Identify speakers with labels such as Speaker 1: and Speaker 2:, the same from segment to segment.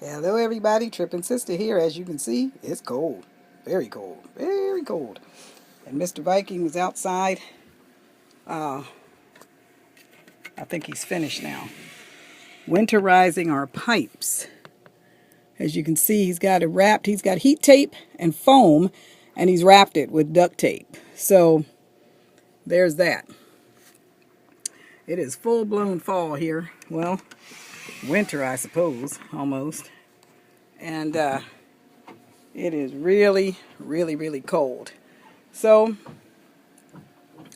Speaker 1: Hello everybody, Trippin' Sister here. As you can see, it's cold. Very cold. Very cold. And Mr. Viking was outside. I think he's finished now. Winterizing our pipes. As you can see, he's got it wrapped. He's got heat tape and foam, and he's wrapped it with duct tape. So, there's that. It is full-blown fall here. Well, winter, I suppose, almost. And it is really, really, really cold. So,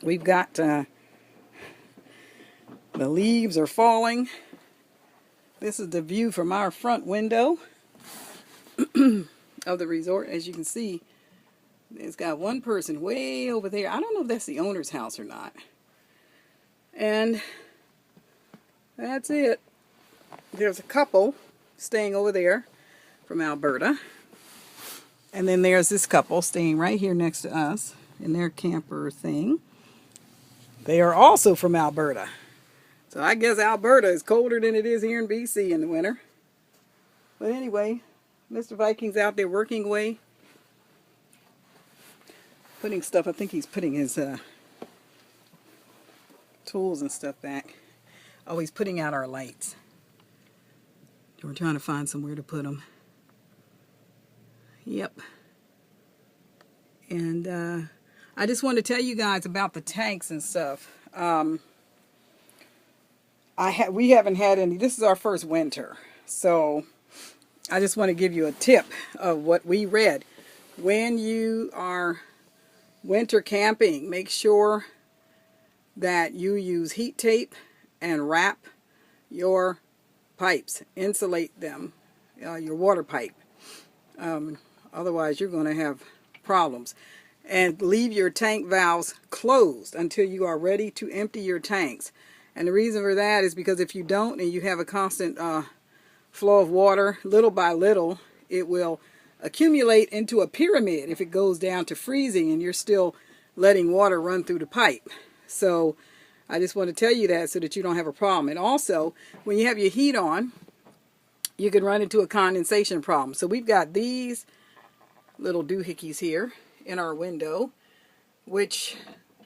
Speaker 1: we've got the leaves are falling. This is the view from our front window of the resort. As you can see, it's got one person way over there. I don't know if that's the owner's house or not. And that's it. There's a couple staying over there from Alberta. And then there's this couple staying right here next to us in their camper thing. They are also from Alberta. So I guess Alberta is colder than it is here in BC in the winter. But anyway, Mr. Viking's out there working away. Putting stuff, I think he's putting his tools and stuff back. Oh, he's putting out our lights. We're trying to find somewhere to put them. Yep. And I just want to tell you guys about the tanks and stuff. We haven't had any. This is our first winter. So I just want to give you a tip of what we read. When you are winter camping, make sure that you use heat tape and wrap your pipes. Insulate them, your water pipe. Otherwise, you're going to have problems. And leave your tank valves closed until you are ready to empty your tanks. And the reason for that is because if you don't and you have a constant flow of water, little by little, it will accumulate into a pyramid if it goes down to freezing and you're still letting water run through the pipe. So I just want to tell you that so that you don't have a problem. And also, when you have your heat on, you can run into a condensation problem. So we've got these little doohickeys here in our window, which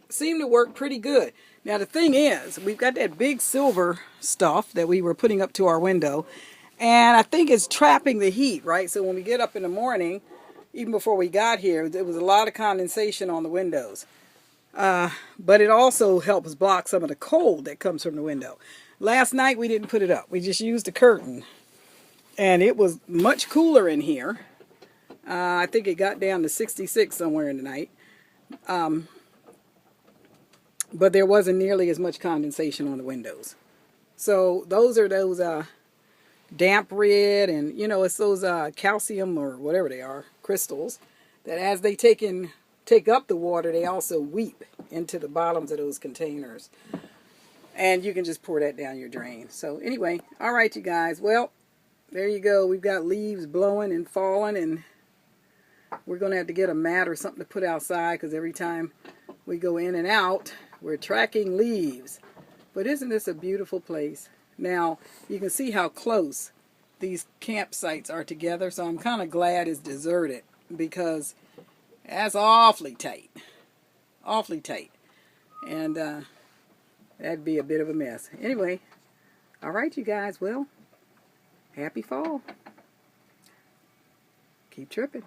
Speaker 1: seem to work pretty good. Now the thing is, we've got that big silver stuff that we were putting up to our window, and I think it's trapping the heat, right? So when we get up in the morning, even before we got here, there was a lot of condensation on the windows. But it also helps block some of the cold that comes from the window. Last night we didn't put it up. We just used the curtain. And it was much cooler in here. I think it got down to 66 somewhere in the night. But there wasn't nearly as much condensation on the windows. So those are those damp red, and you know, it's those calcium or whatever they are, crystals, that as they take up the water, they also weep into the bottoms of those containers. And you can just pour that down your drain. So anyway, all right, you guys. Well, there you go. We've got leaves blowing and falling, and we're going to have to get a mat or something to put outside because every time we go in and out, we're tracking leaves. But isn't this a beautiful place? Now, you can see how close these campsites are together, so I'm kind of glad it's deserted because that's awfully tight. Awfully tight. And that'd be a bit of a mess. Anyway, all right, you guys. Well, happy fall. Keep tripping.